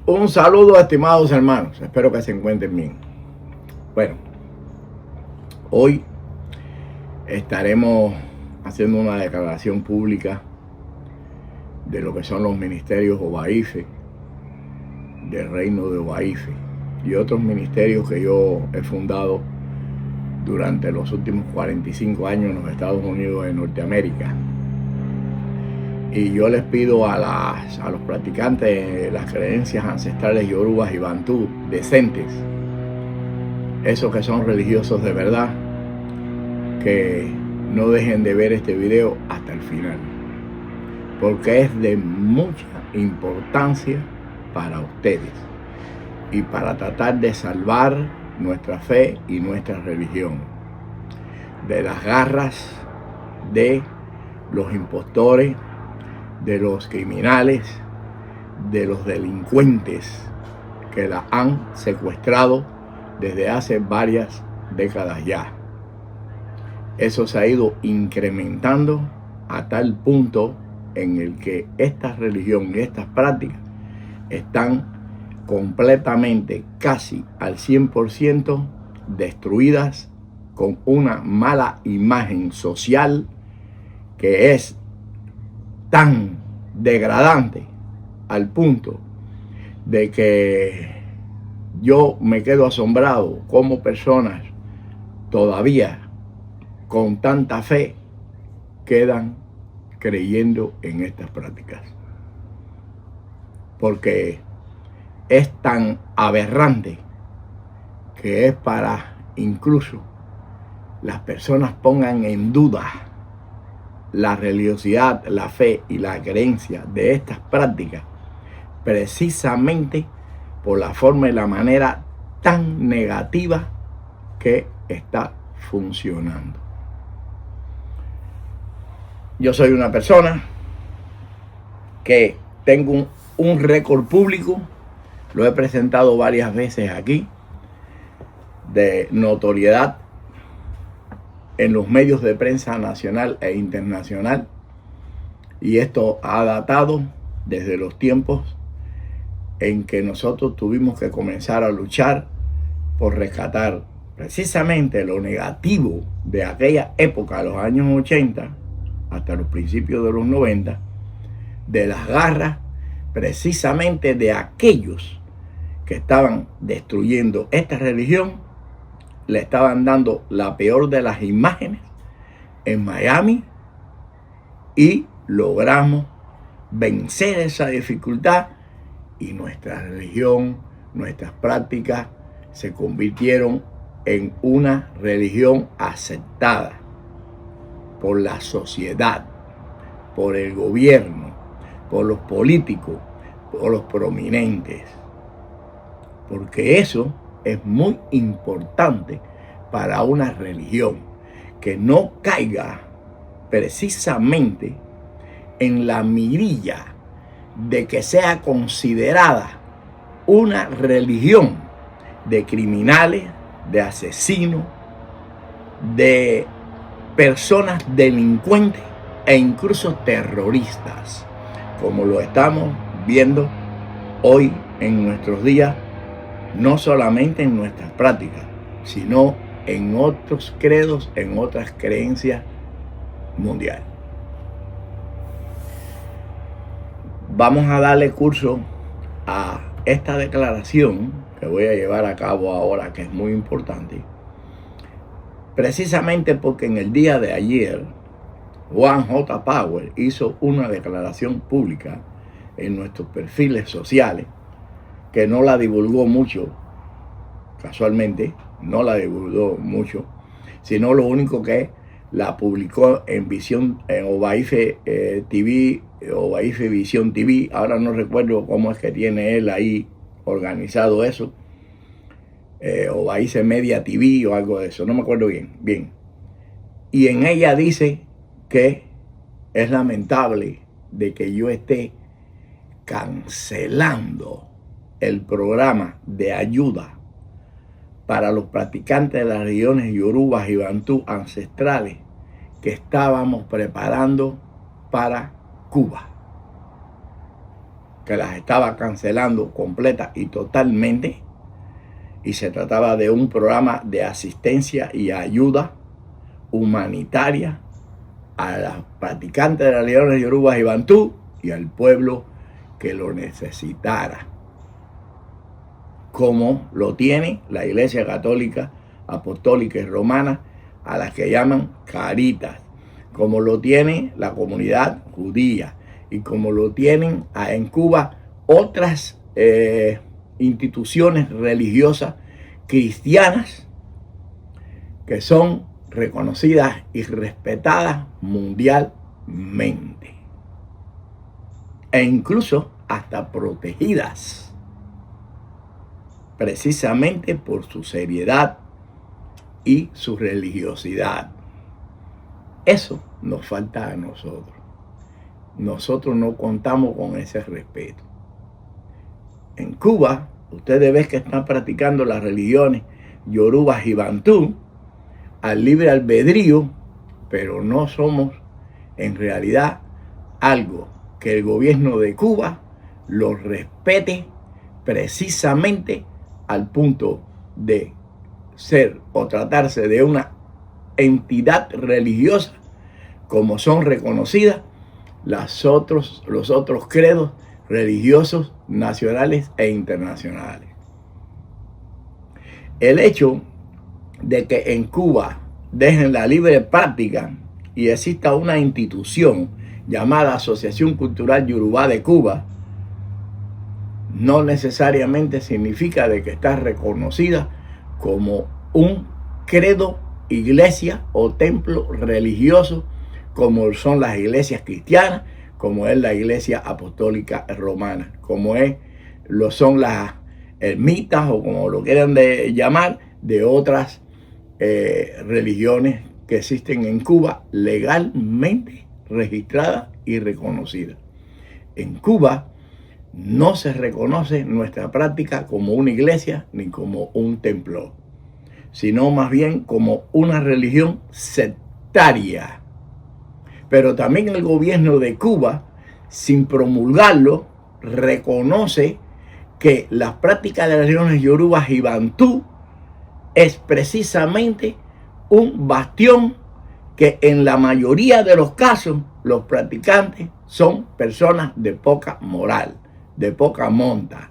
Un saludo, estimados hermanos, espero que se encuentren bien. Bueno, hoy estaremos haciendo una declaración pública de lo que son los ministerios Obaife, del reino de Obaife y otros ministerios que yo he fundado durante los últimos 45 años en los Estados Unidos de Norteamérica. Y yo les pido a los practicantes de las creencias ancestrales yorubas y bantú decentes, esos que son religiosos de verdad, que no dejen de ver este video hasta el final, porque es de mucha importancia para ustedes y para tratar de salvar nuestra fe y nuestra religión de las garras de los impostores, de los criminales, de los delincuentes que la han secuestrado desde hace varias décadas ya. Eso se ha ido incrementando a tal punto en el que esta religión y estas prácticas están completamente, casi al 100% destruidas, con una mala imagen social que es tan degradante al punto de que yo me quedo asombrado cómo personas todavía con tanta fe quedan creyendo en estas prácticas, porque es tan aberrante que es para incluso las personas pongan en duda la religiosidad, la fe y la creencia de estas prácticas, precisamente por la forma y la manera tan negativa que está funcionando. Yo soy una persona que tengo un récord público, lo he presentado varias veces aquí, de notoriedad en los medios de prensa nacional e internacional, y esto ha datado desde los tiempos en que nosotros tuvimos que comenzar a luchar por rescatar precisamente lo negativo de aquella época, los años 80 hasta los principios de los 90, de las garras precisamente de aquellos que estaban destruyendo esta religión. Le estaban dando la peor de las imágenes en Miami y logramos vencer esa dificultad, y nuestra religión, nuestras prácticas se convirtieron en una religión aceptada por la sociedad, por el gobierno, por los políticos, por los prominentes, porque eso es muy importante para una religión, que no caiga precisamente en la mirilla de que sea considerada una religión de criminales, de asesinos, de personas delincuentes e incluso terroristas, como lo estamos viendo hoy en nuestros días, no solamente en nuestras prácticas, sino en otros credos, en otras creencias mundiales. Vamos a darle curso a esta declaración que voy a llevar a cabo ahora, que es muy importante, precisamente porque en el día de ayer Juan J. Power hizo una declaración pública en nuestros perfiles sociales, que no la divulgó mucho, casualmente, no la divulgó mucho, sino lo único que la publicó en Visión, en Obaife TV, Obaife Visión TV. Ahora no recuerdo cómo es que tiene él ahí organizado eso. Obaife Media TV o algo de eso, no me acuerdo bien. Y en ella dice que es lamentable de que yo esté cancelando el programa de ayuda para los practicantes de las regiones yorubas y bantú ancestrales que estábamos preparando para Cuba, que las estaba cancelando completa y totalmente, y se trataba de un programa de asistencia y ayuda humanitaria a las practicantes de las regiones yorubas y bantú y al pueblo que lo necesitara, como lo tiene la Iglesia Católica, Apostólica y Romana, a las que llaman Caritas, como lo tiene la comunidad judía y como lo tienen en Cuba otras instituciones religiosas cristianas que son reconocidas y respetadas mundialmente e incluso hasta protegidas precisamente por su seriedad y su religiosidad. Eso nos falta a nosotros. Nosotros no contamos con ese respeto. En Cuba, ustedes ven que están practicando las religiones yorubas y bantú al libre albedrío, pero no somos en realidad algo que el gobierno de Cuba lo respete precisamente al punto de ser o tratarse de una entidad religiosa como son reconocidas los otros credos religiosos nacionales e internacionales. El hecho de que en Cuba dejen la libre práctica y exista una institución llamada Asociación Cultural Yorubá de Cuba no necesariamente significa de que está reconocida como un credo, iglesia o templo religioso como son las iglesias cristianas, como es la Iglesia Apostólica Romana, como lo son las ermitas o como lo quieran llamar, de otras religiones que existen en Cuba legalmente registradas y reconocidas. En Cuba no se reconoce nuestra práctica como una iglesia ni como un templo, sino más bien como una religión sectaria. Pero también el gobierno de Cuba, sin promulgarlo, reconoce que las prácticas de las religiones yorubas y bantú es precisamente un bastión que en la mayoría de los casos los practicantes son personas de poca moral, de poca monta,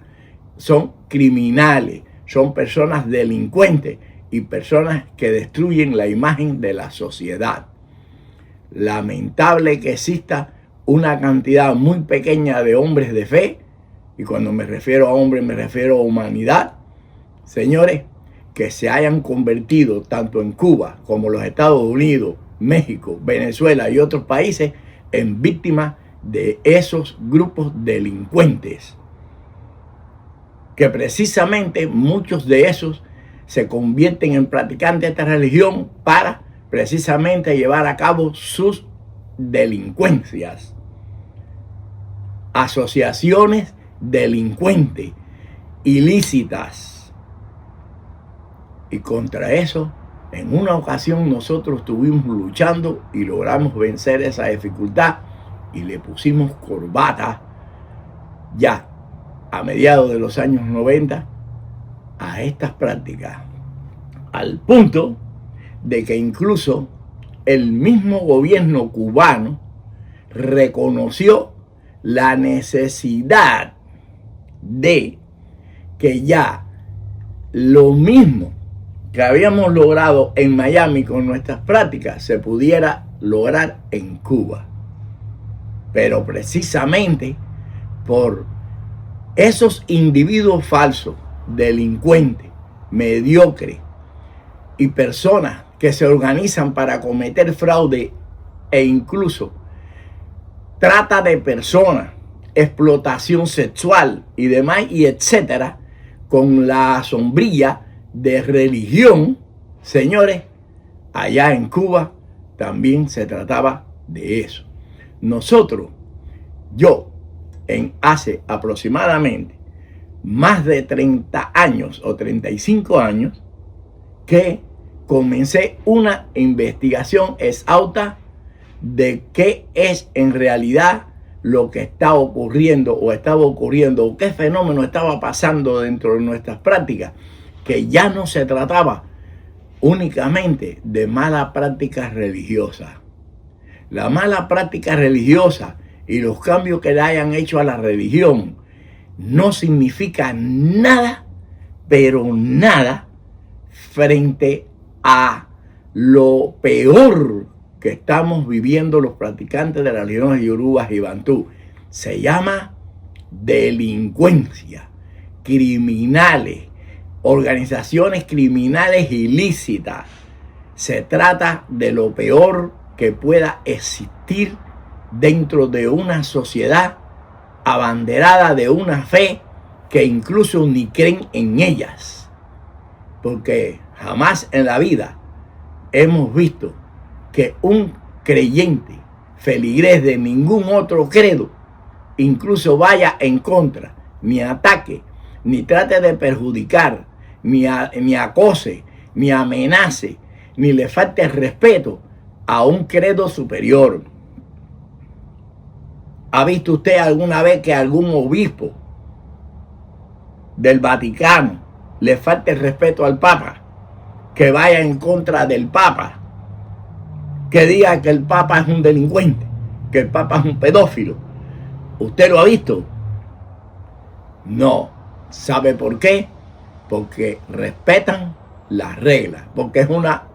son criminales, son personas delincuentes y personas que destruyen la imagen de la sociedad. Lamentable que exista una cantidad muy pequeña de hombres de fe, y cuando me refiero a hombres me refiero a humanidad, señores, que se hayan convertido tanto en Cuba como los Estados Unidos, México, Venezuela y otros países en víctimas de esos grupos delincuentes, que precisamente muchos de esos se convierten en practicantes de esta religión para precisamente llevar a cabo sus delincuencias. Asociaciones delincuentes, ilícitas. Y contra eso, en una ocasión nosotros estuvimos luchando y logramos vencer esa dificultad y le pusimos corbata ya a mediados de los años 90 a estas prácticas, al punto de que incluso el mismo gobierno cubano reconoció la necesidad de que ya lo mismo que habíamos logrado en Miami con nuestras prácticas se pudiera lograr en Cuba. Pero precisamente por Esos individuos falsos, delincuentes, mediocres y personas que se organizan para cometer fraude e incluso trata de personas, explotación sexual y demás, y etcétera, con la sombrilla de religión, señores, allá en Cuba también se trataba de eso. Nosotros, yo, hace aproximadamente más de 30 años o 35 años, que comencé una investigación exhausta de qué es en realidad lo que está ocurriendo o estaba ocurriendo o qué fenómeno estaba pasando dentro de nuestras prácticas, que ya no se trataba únicamente de mala práctica religiosa. La mala práctica religiosa y los cambios que le hayan hecho a la religión no significa nada, pero nada, frente a lo peor que estamos viviendo los practicantes de las religiones yorubas y bantú. Se llama delincuencia, criminales, organizaciones criminales ilícitas. Se trata de lo peor que pueda existir dentro de una sociedad abanderada de una fe que incluso ni creen en ellas, porque jamás en la vida hemos visto que un creyente feligrés de ningún otro credo incluso vaya en contra, ni ataque, ni trate de perjudicar, ni acose, ni amenace, ni le falte el respeto a un credo superior. ¿Ha visto usted alguna vez que algún obispo del Vaticano le falte el respeto al Papa, que vaya en contra del Papa, que diga que el Papa es un delincuente, que el Papa es un pedófilo? ¿Usted lo ha visto? No. ¿Sabe por qué? Porque respetan las reglas, porque es una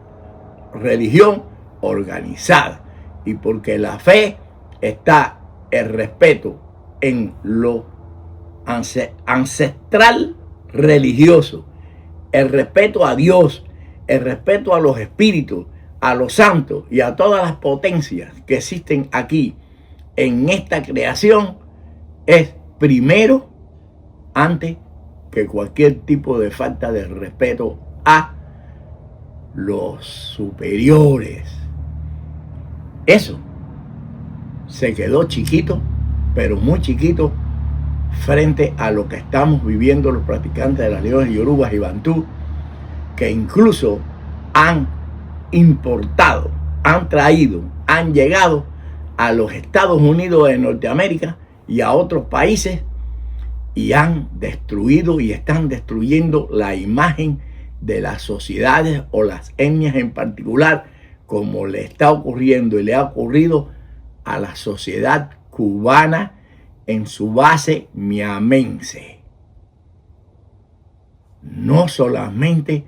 religión organizada y porque la fe está el respeto en lo ancestral religioso, el respeto a Dios, el respeto a los espíritus, a los santos y a todas las potencias que existen aquí en esta creación, es primero antes que cualquier tipo de falta de respeto a los superiores. Eso se quedó chiquito, pero muy chiquito, frente a lo que estamos viviendo los practicantes de las religiones yorubas y bantú, que incluso han importado, han traído, han llegado a los Estados Unidos de Norteamérica y a otros países, y han destruido y están destruyendo la imagen de las sociedades o las etnias en particular, como le está ocurriendo y le ha ocurrido a la sociedad cubana en su base miamense. No solamente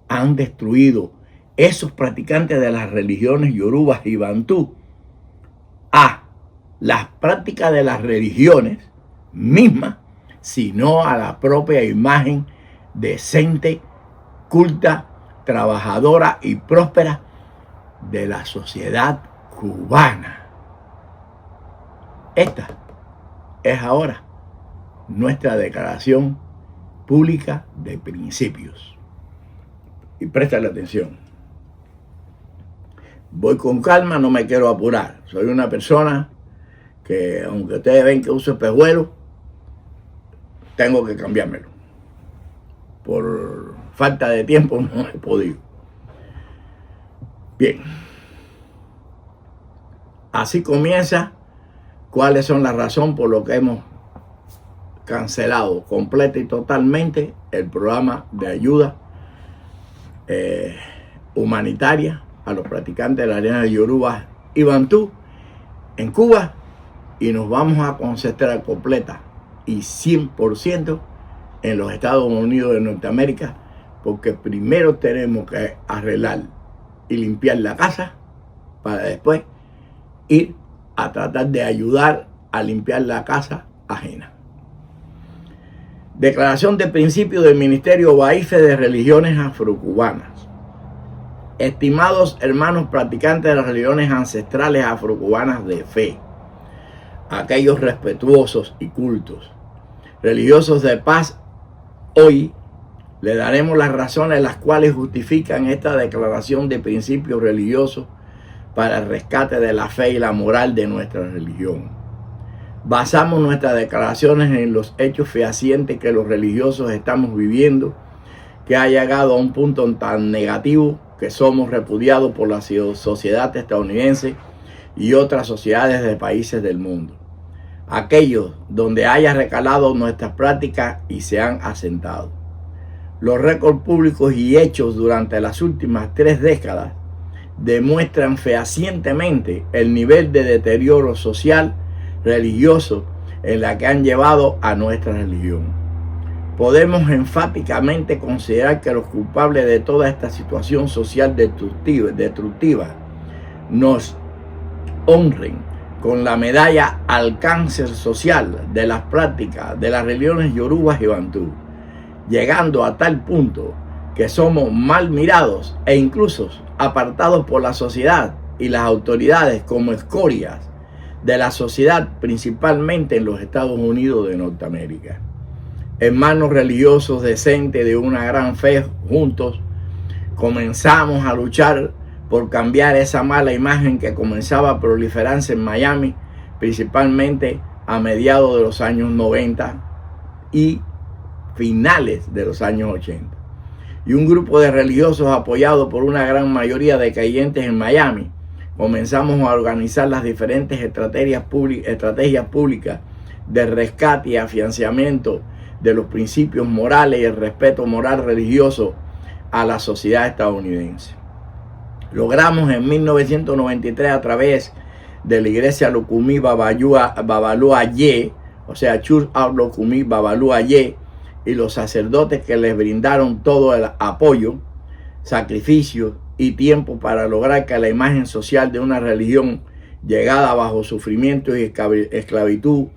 han destruido esos practicantes de las religiones yorubas y bantú a las prácticas de las religiones mismas, sino a la propia imagen decente, culta, trabajadora y próspera de la sociedad cubana. Esta es ahora nuestra declaración pública de principios. Y préstale atención. Voy con calma, no me quiero apurar. Soy una persona que, aunque ustedes ven que uso espejuelos, tengo que cambiármelo. Por falta de tiempo no he podido. Bien. Así comienza cuáles son las razones por lo que hemos cancelado completa y totalmente el programa de ayuda humanitaria a los practicantes de la religiones yoruba y bantú en Cuba, y nos vamos a concentrar completa y 100% en los Estados Unidos de Norteamérica, porque primero tenemos que arreglar y limpiar la casa para después ir a tratar de ayudar a limpiar la casa ajena. Declaración de principio del Ministerio Baife de Religiones Afrocubanas. Estimados hermanos practicantes de las religiones ancestrales afrocubanas de fe, aquellos respetuosos y cultos, religiosos de paz, hoy le daremos las razones las cuales justifican esta declaración de principios religiosos para el rescate de la fe y la moral de nuestra religión. Basamos nuestras declaraciones en los hechos fehacientes que los religiosos estamos viviendo, que ha llegado a un punto tan negativo que somos repudiados por la sociedad estadounidense y otras sociedades de países del mundo. Aquellos donde haya recalado nuestras prácticas y se han asentado. Los récords públicos y hechos durante las últimas 3 décadas demuestran fehacientemente el nivel de deterioro social, religioso en la que han llevado a nuestra religión. Podemos enfáticamente considerar que los culpables de toda esta situación social destructiva nos honren con la medalla al cáncer social de las prácticas de las religiones yorubas y bantú, llegando a tal punto que somos mal mirados e incluso apartados por la sociedad y las autoridades como escorias de la sociedad, principalmente en los Estados Unidos de Norteamérica. Hermanos religiosos decentes de una gran fe, juntos comenzamos a luchar por cambiar esa mala imagen que comenzaba a proliferarse en Miami, principalmente a mediados de los años 90 y finales de los años 80. Y un grupo de religiosos apoyados por una gran mayoría de creyentes en Miami, comenzamos a organizar las diferentes estrategias públicas de rescate y afianzamiento de los principios morales y el respeto moral religioso a la sociedad estadounidense. Logramos en 1993 a través de la iglesia Lukumi Babalua Ye, o sea, Church of Lukumi Babalua Ye, y los sacerdotes que les brindaron todo el apoyo, sacrificio y tiempo para lograr que la imagen social de una religión llegada bajo sufrimiento y esclavitud,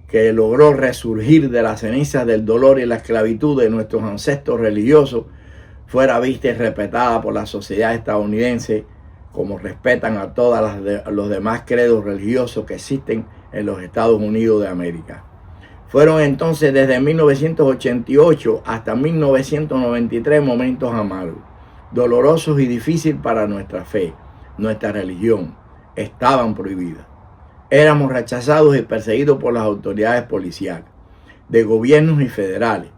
que logró resurgir de las cenizas del dolor y la esclavitud de nuestros ancestros religiosos, fuera vista y respetada por la sociedad estadounidense, como respetan a todos los demás credos religiosos que existen en los Estados Unidos de América. Fueron entonces desde 1988 hasta 1993 momentos amargos, dolorosos y difíciles para nuestra fe, nuestra religión. Estaban prohibidas. Éramos rechazados y perseguidos por las autoridades policiales, de gobiernos y federales,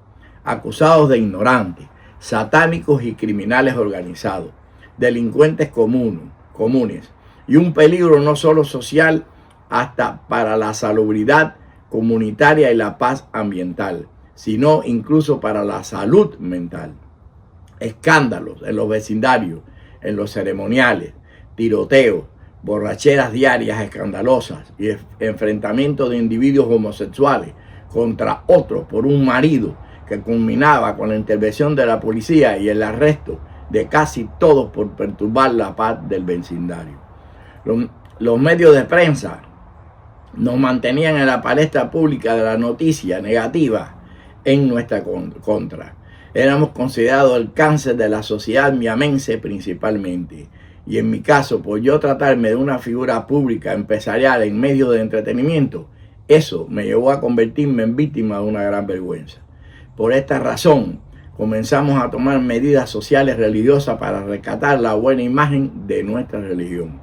acusados de ignorantes, satánicos y criminales organizados, delincuentes comunes y un peligro no solo social, hasta para la salubridad comunitaria y la paz ambiental, sino incluso para la salud mental. Escándalos en los vecindarios, en los ceremoniales, tiroteos, borracheras diarias escandalosas y enfrentamientos de individuos homosexuales contra otros por un marido, que culminaba con la intervención de la policía y el arresto de casi todos por perturbar la paz del vecindario. Los medios de prensa nos mantenían en la palestra pública de la noticia negativa en nuestra contra. Éramos considerados el cáncer de la sociedad miamense principalmente. Y en mi caso, por yo tratarme de una figura pública empresarial en medios de entretenimiento, eso me llevó a convertirme en víctima de una gran vergüenza. Por esta razón, comenzamos a tomar medidas sociales religiosas para rescatar la buena imagen de nuestra religión.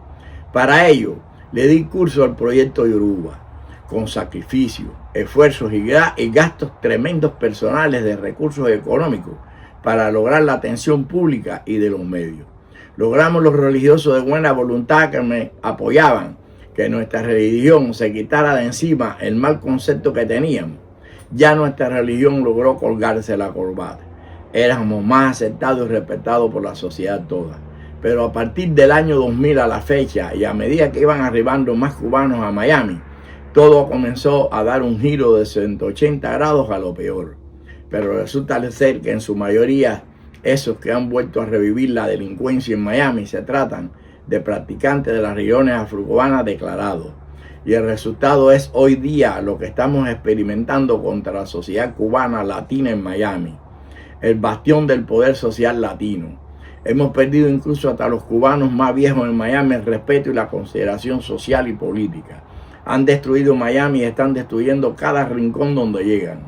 Para ello, le di curso al proyecto Yoruba, con sacrificio, esfuerzos y gastos tremendos personales de recursos económicos para lograr la atención pública y de los medios. Logramos los religiosos de buena voluntad que me apoyaban, que nuestra religión se quitara de encima el mal concepto que teníamos. Ya nuestra religión logró colgarse la corbata. Éramos más aceptados y respetados por la sociedad toda. Pero a partir del año 2000 a la fecha, y a medida que iban arribando más cubanos a Miami, todo comenzó a dar un giro de 180 grados a lo peor. Pero resulta ser que en su mayoría, esos que han vuelto a revivir la delincuencia en Miami se tratan de practicantes de las religiones afrocubanas declarados. Y el resultado es hoy día lo que estamos experimentando contra la sociedad cubana latina en Miami, el bastión del poder social latino. Hemos perdido incluso hasta los cubanos más viejos en Miami el respeto y la consideración social y política. Han destruido Miami y están destruyendo cada rincón donde llegan.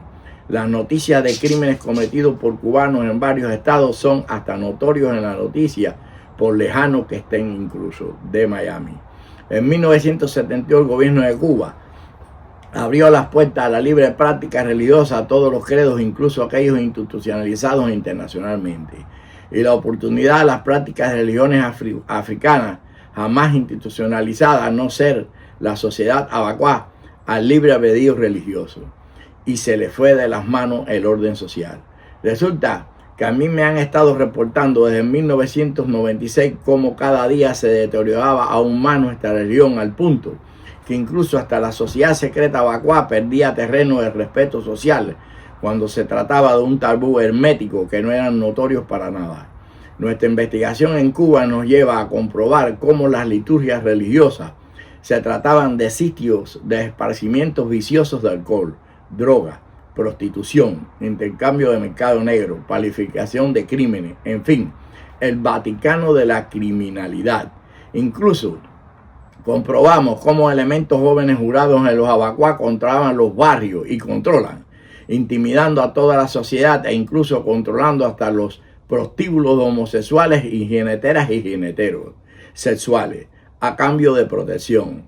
Las noticias de crímenes cometidos por cubanos en varios estados son hasta notorios en la noticia, por lejanos que estén incluso de Miami. En 1972 el gobierno de Cuba abrió las puertas a la libre práctica religiosa a todos los credos, incluso aquellos institucionalizados internacionalmente. Y la oportunidad a las prácticas de religiones africanas, jamás institucionalizadas, a no ser la sociedad abacuá, al libre albedrío religioso. Y se le fue de las manos el orden social. Resulta que a mí me han estado reportando desde 1996 cómo cada día se deterioraba aún más nuestra religión, al punto que incluso hasta la sociedad secreta abacuá perdía terreno de respeto social cuando se trataba de un tabú hermético que no eran notorios para nada. Nuestra investigación en Cuba nos lleva a comprobar cómo las liturgias religiosas se trataban de sitios de esparcimientos viciosos de alcohol, droga, prostitución, intercambio de mercado negro, palificación de crímenes, en fin, el Vaticano de la criminalidad. Incluso comprobamos cómo elementos jóvenes jurados en los abacuá controlaban los barrios y controlan, intimidando a toda la sociedad e incluso controlando hasta los prostíbulos homosexuales y jineteras y jineteros sexuales a cambio de protección,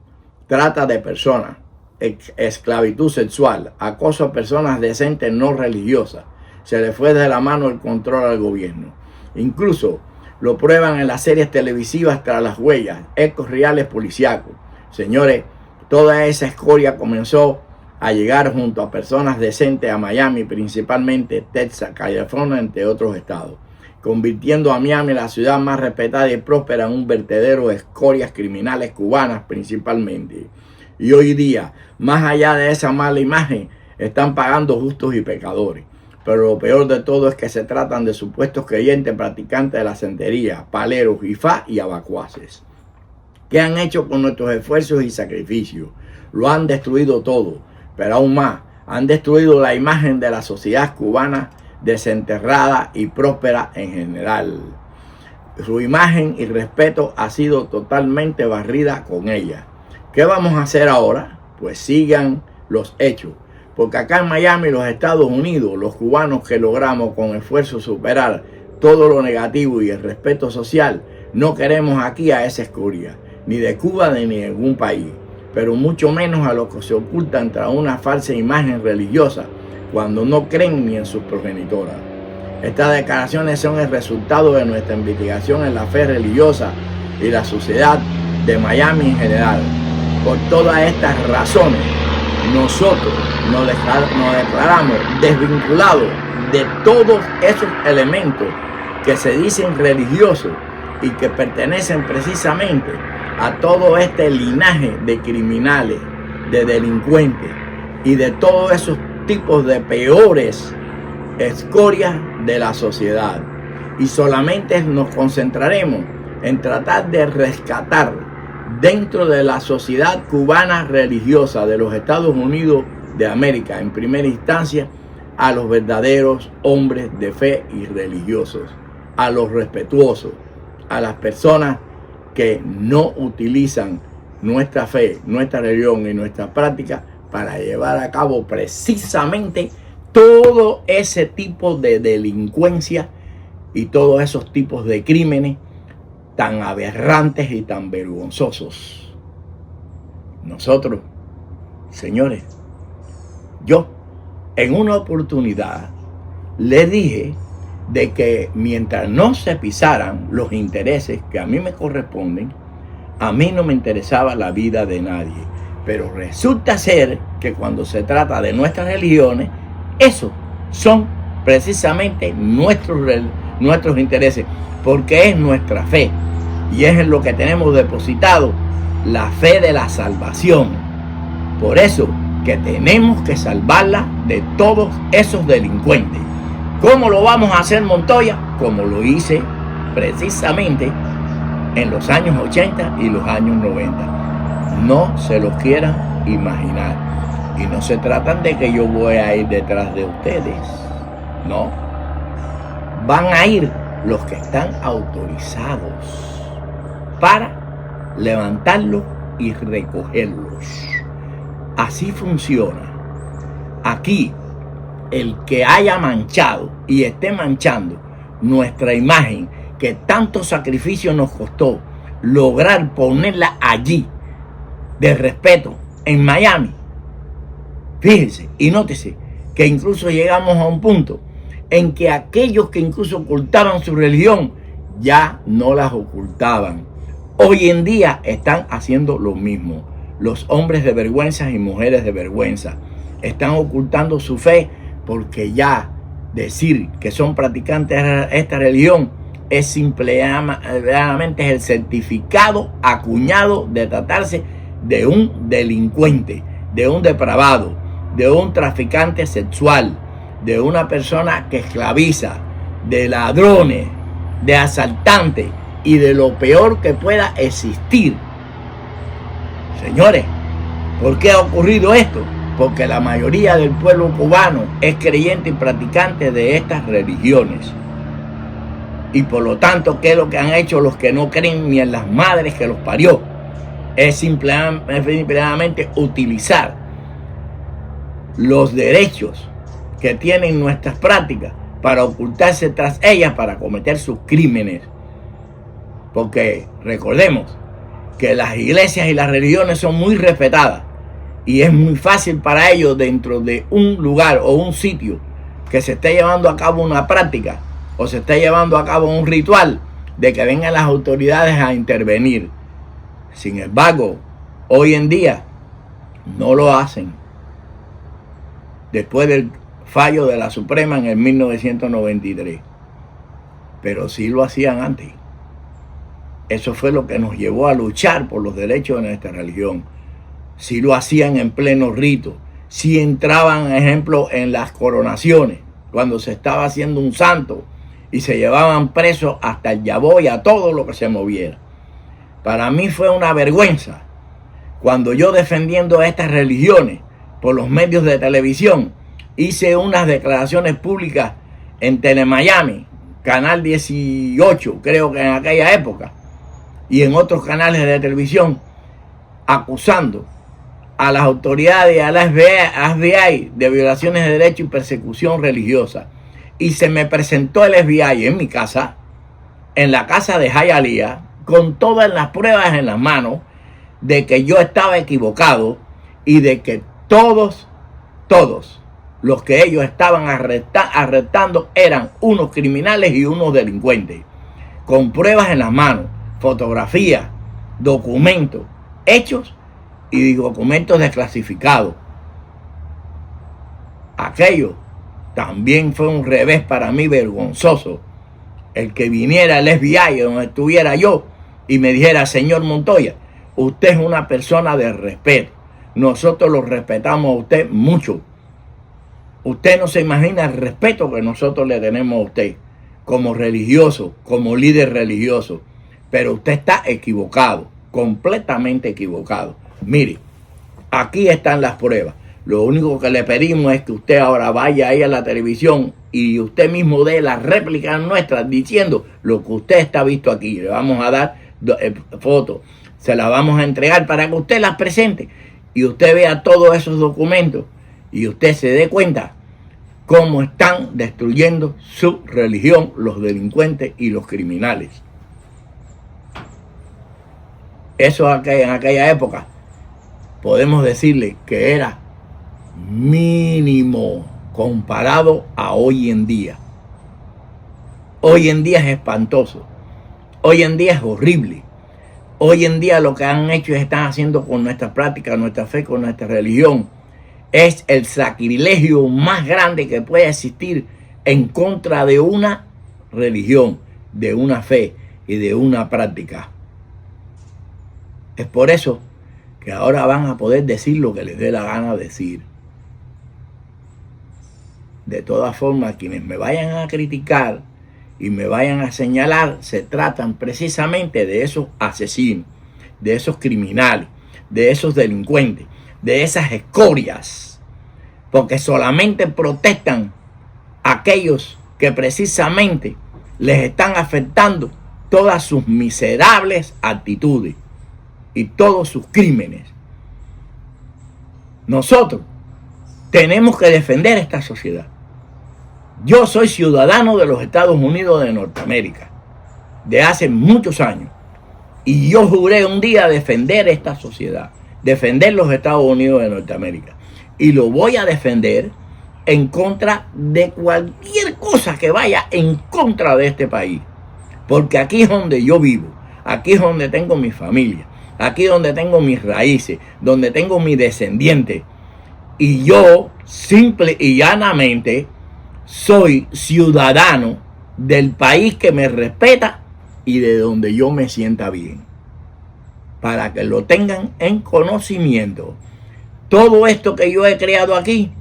trata de personas, esclavitud sexual, acoso a personas decentes no religiosas. Se le fue de la mano el control al gobierno. Incluso lo prueban en las series televisivas tras las huellas, ecos reales policíacos. Señores, toda esa escoria comenzó a llegar junto a personas decentes a Miami, principalmente Texas, California, entre otros estados, convirtiendo a Miami, la ciudad más respetada y próspera, en un vertedero de escorias criminales cubanas principalmente. Y hoy día, más allá de esa mala imagen, están pagando justos y pecadores. Pero lo peor de todo es que se tratan de supuestos creyentes practicantes de la santería, paleros, ifá y abacuaces. ¿Qué han hecho con nuestros esfuerzos y sacrificios? Lo han destruido todo, pero aún más, han destruido la imagen de la sociedad cubana desenterrada y próspera en general. Su imagen y respeto ha sido totalmente barrida con ella. ¿Qué vamos a hacer ahora? Pues sigan los hechos. Porque acá en Miami, los Estados Unidos, los cubanos que logramos con esfuerzo superar todo lo negativo y el respeto social, no queremos aquí a esa escoria, ni de Cuba ni de ningún país, pero mucho menos a los que se ocultan tras una falsa imagen religiosa cuando no creen ni en sus progenitoras. Estas declaraciones son el resultado de nuestra investigación en la fe religiosa y la sociedad de Miami en general. Por todas estas razones, nosotros nos declaramos desvinculados de todos esos elementos que se dicen religiosos y que pertenecen precisamente a todo este linaje de criminales, de delincuentes y de todos esos tipos de peores escorias de la sociedad. Y solamente nos concentraremos en tratar de rescatar dentro de la sociedad cubana religiosa de los Estados Unidos de América, en primera instancia, a los verdaderos hombres de fe y religiosos, a los respetuosos, a las personas que no utilizan nuestra fe, nuestra religión y nuestra práctica para llevar a cabo precisamente todo ese tipo de delincuencia y todos esos tipos de crímenes tan aberrantes y tan vergonzosos. Nosotros, señores, yo en una oportunidad le dije de que mientras no se pisaran los intereses que a mí me corresponden, a mí no me interesaba la vida de nadie. Pero resulta ser que cuando se trata de nuestras religiones, esos son precisamente nuestros intereses, porque es nuestra fe y es en lo que tenemos depositado la fe de la salvación. Por eso que tenemos que salvarla de todos esos delincuentes. ¿Cómo lo vamos a hacer, Montoya? Como lo hice precisamente en los años 80 y los años 90. no se los quieran imaginar. Y no se tratan de que yo voy a ir detrás de ustedes, no. Van a ir los que están autorizados para levantarlos y recogerlos. Así funciona. Aquí, el que haya manchado y esté manchando nuestra imagen, que tanto sacrificio nos costó lograr ponerla allí, de respeto, en Miami. Fíjense y nótese que incluso llegamos a un punto en que aquellos que incluso ocultaban su religión ya no las ocultaban. Hoy en día están haciendo lo mismo. Los hombres de vergüenza y mujeres de vergüenza están ocultando su fe, porque ya decir que son practicantes de esta religión es simplemente el certificado acuñado de tratarse de un delincuente, de un depravado, de un traficante sexual, de una persona que esclaviza, de ladrones, de asaltantes y de lo peor que pueda existir. Señores, ¿por qué ha ocurrido esto? Porque la mayoría del pueblo cubano es creyente y practicante de estas religiones. Y por lo tanto, ¿qué es lo que han hecho los que no creen ni en las madres que los parió? Es simplemente utilizar los derechos que tienen nuestras prácticas para ocultarse tras ellas, para cometer sus crímenes. Porque recordemos que las iglesias y las religiones son muy respetadas, y es muy fácil para ellos, dentro de un lugar o un sitio que se esté llevando a cabo una práctica o se esté llevando a cabo un ritual, de que vengan las autoridades a intervenir. Sin embargo, hoy en día no lo hacen. Después del fallo de la Suprema en el 1993. Pero sí lo hacían antes. Eso fue lo que nos llevó a luchar por los derechos de nuestra religión. Sí lo hacían en pleno rito. Sí entraban, ejemplo, en las coronaciones, cuando se estaba haciendo un santo, y se llevaban presos hasta el yabó y a todo lo que se moviera. Para mí fue una vergüenza cuando yo, defendiendo estas religiones por los medios de televisión, hice unas declaraciones públicas en Telemiami, Canal 18, creo que en aquella época, y en otros canales de televisión, acusando a las autoridades y a la FBI de violaciones de derechos y persecución religiosa. Y se me presentó el FBI en mi casa, en la casa de Hialeah, con todas las pruebas en las manos de que yo estaba equivocado y de que todos los que ellos estaban arrestando eran unos criminales y unos delincuentes, con pruebas en las manos, fotografías, documentos, hechos y documentos desclasificados. Aquello también fue un revés para mí vergonzoso. El que viniera el FBI donde estuviera yo y me dijera: señor Montoya, usted es una persona de respeto, nosotros lo respetamos a usted mucho. Usted no se imagina el respeto que nosotros le tenemos a usted como religioso, como líder religioso, pero usted está equivocado, completamente equivocado. Mire, aquí están las pruebas. Lo único que le pedimos es que usted ahora vaya ahí a la televisión y usted mismo dé las réplicas nuestras diciendo lo que usted está visto aquí. Le vamos a dar fotos, se las vamos a entregar para que usted las presente y usted vea todos esos documentos y usted se dé cuenta cómo están destruyendo su religión los delincuentes y los criminales. Eso en aquella época podemos decirle que era mínimo comparado a hoy en día. Hoy en día es espantoso. Hoy en día es horrible. Hoy en día lo que han hecho y están haciendo con nuestra práctica, nuestra fe, con nuestra religión, es el sacrilegio más grande que puede existir en contra de una religión, de una fe y de una práctica. Es por eso que ahora van a poder decir lo que les dé la gana decir. De todas formas, quienes me vayan a criticar y me vayan a señalar, se tratan precisamente de esos asesinos, de esos criminales, de esos delincuentes, de esas escorias, porque solamente protestan aquellos que precisamente les están afectando todas sus miserables actitudes y todos sus crímenes. Nosotros tenemos que defender esta sociedad. Yo soy ciudadano de los Estados Unidos de Norteamérica de hace muchos años, y yo juré un día defender esta sociedad, defender los Estados Unidos de Norteamérica, y lo voy a defender en contra de cualquier cosa que vaya en contra de este país, porque aquí es donde yo vivo, aquí es donde tengo mi familia, aquí es donde tengo mis raíces, donde tengo mis descendientes, y yo simple y llanamente soy ciudadano del país que me respeta y de donde yo me sienta bien, para que lo tengan en conocimiento. Todo esto que yo he creado aquí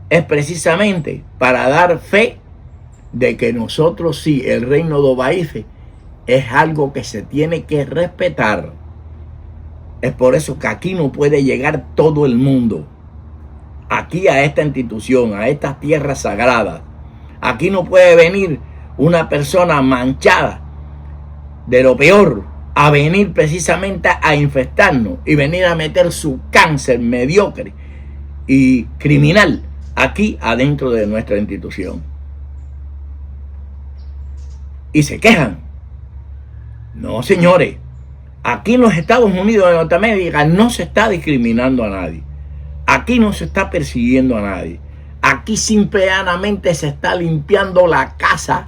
es precisamente para dar fe de que nosotros sí, el reino de Obaife es algo que se tiene que respetar. Es por eso que aquí no puede llegar todo el mundo, aquí a esta institución, a estas tierras sagradas. Aquí no puede venir una persona manchada de lo peor a venir precisamente a infestarnos y venir a meter su cáncer mediocre y criminal aquí adentro de nuestra institución. Y se quejan. No, señores, aquí en los Estados Unidos de Norteamérica no se está discriminando a nadie. Aquí no se está persiguiendo a nadie. Aquí simplemente se está limpiando la casa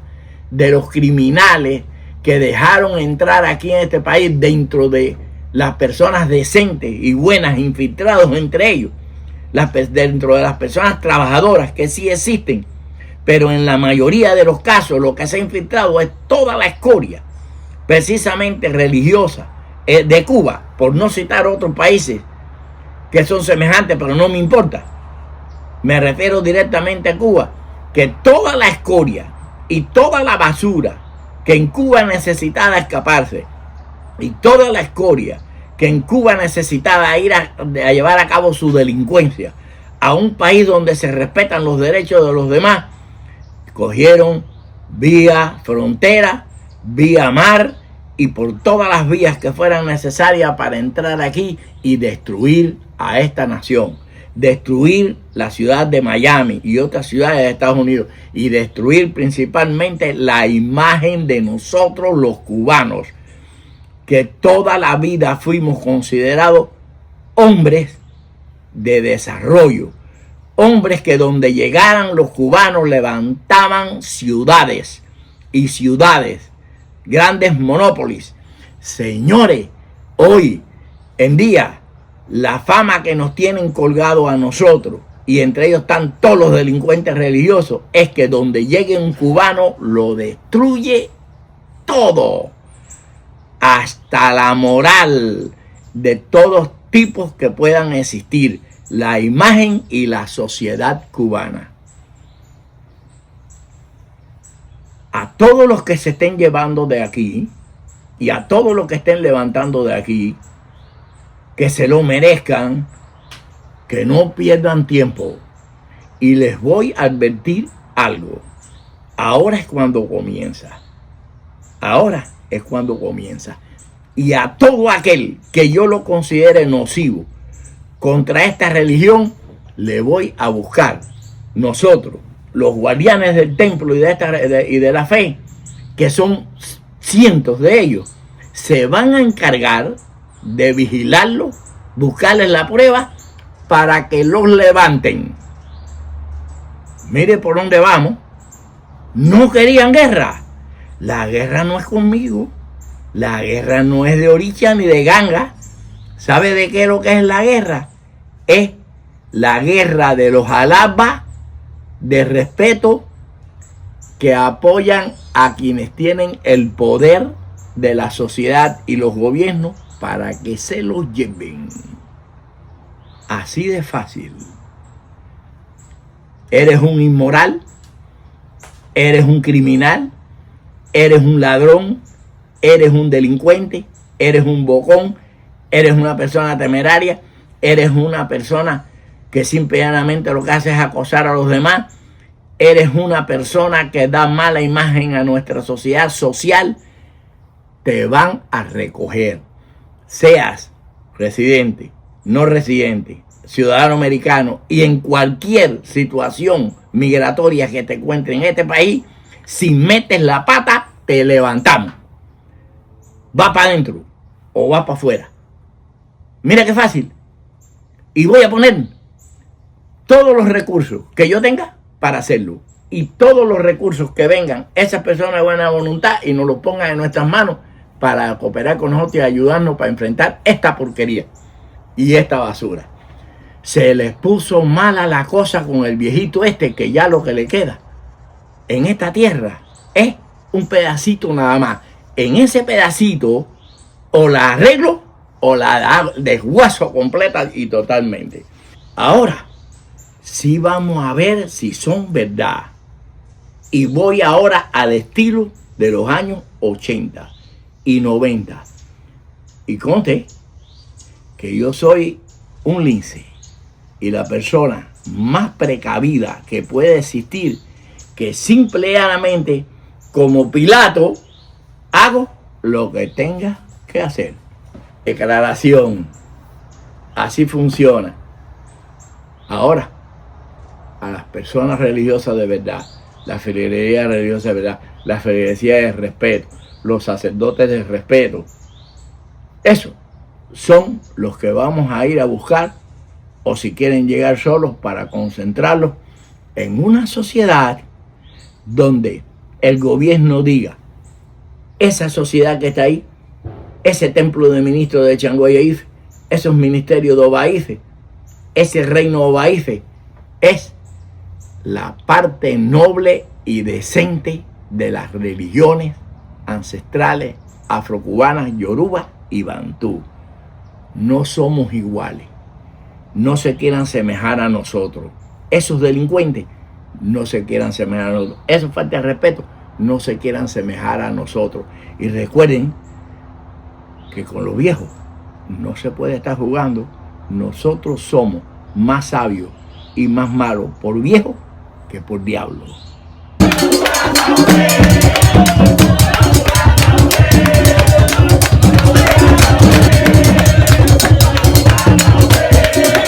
de los criminales que dejaron entrar aquí en este país dentro de las personas decentes y buenas, infiltrados entre ellos, dentro de las personas trabajadoras que sí existen, pero en la mayoría de los casos lo que se ha infiltrado es toda la escoria, precisamente religiosa, de Cuba, por no citar otros países que son semejantes, pero no me importa. Me refiero directamente a Cuba, que toda la escoria y toda la basura que en Cuba necesitaba escaparse, y toda la escoria que en Cuba necesitaba ir a llevar a cabo su delincuencia a un país donde se respetan los derechos de los demás, cogieron vía frontera, vía mar y por todas las vías que fueran necesarias para entrar aquí y destruir a esta nación, destruir la ciudad de Miami y otras ciudades de Estados Unidos, y destruir principalmente la imagen de nosotros los cubanos, que toda la vida fuimos considerados hombres de desarrollo, hombres que donde llegaran los cubanos levantaban ciudades y ciudades, grandes monópolis. Señores, hoy en día la fama que nos tienen colgado a nosotros, y entre ellos están todos los delincuentes religiosos, es que donde llegue un cubano lo destruye todo, hasta la moral de todos tipos que puedan existir, la imagen y la sociedad cubana. A todos los que se estén llevando de aquí y a todos los que estén levantando de aquí, que se lo merezcan, que no pierdan tiempo. Y les voy a advertir algo. Ahora es cuando comienza. Ahora es cuando comienza. Y a todo aquel que yo lo considere nocivo contra esta religión, le voy a buscar. Nosotros, los guardianes del templo y de la fe, que son cientos de ellos, se van a encargar de vigilarlos, buscarles la prueba para que los levanten. Mire por dónde vamos. No querían guerra. La guerra no es conmigo. La guerra no es de Oricha ni de Ganga. ¿Sabe de qué es lo que es la guerra? Es la guerra de los alabas de respeto que apoyan a quienes tienen el poder de la sociedad y los gobiernos para que se los lleven. Así de fácil. Eres un inmoral, eres un criminal, eres un ladrón, eres un delincuente, eres un bocón, eres una persona temeraria, eres una persona que simplemente lo que hace es acosar a los demás, eres una persona que da mala imagen a nuestra sociedad social, te van a recoger. Seas residente, no residente, ciudadano americano y en cualquier situación migratoria que te encuentres en este país, si metes la pata, te levantamos. Va para adentro o va para afuera. Mira qué fácil. Y voy a poner todos los recursos que yo tenga para hacerlo. Y todos los recursos que vengan esas personas de buena voluntad y nos los pongan en nuestras manos para cooperar con nosotros y ayudarnos para enfrentar esta porquería y esta basura. Se les puso mala la cosa con el viejito este, que ya lo que le queda en esta tierra es un pedacito nada más. En ese pedacito o la arreglo o la desguazo completa y totalmente. Ahora sí vamos a ver si son verdad. Y voy ahora al estilo de los años 80 y 90. Y conté que yo soy un lince y la persona más precavida que puede existir, que simplemente como Pilato hago lo que tenga que hacer. Declaración. Así funciona. Ahora, a las personas religiosas de verdad, la feligresía religiosa de verdad, la feligresía de respeto, los sacerdotes de respeto, esos son los que vamos a ir a buscar, o si quieren llegar solos, para concentrarlos en una sociedad donde el gobierno diga: esa sociedad que está ahí, ese templo de ministros de Changoya-Ife, esos ministerios de Oba-Ife, ese reino Oba-Ife, es la parte noble y decente de las religiones ancestrales afrocubanas, yoruba y bantú. No somos iguales. No se quieran semejar a nosotros. Esos delincuentes no se quieran semejar a nosotros. Eso falta de respeto. No se quieran semejar a nosotros. Y recuerden que con los viejos no se puede estar jugando. Nosotros somos más sabios y más malos por viejos que por diablos.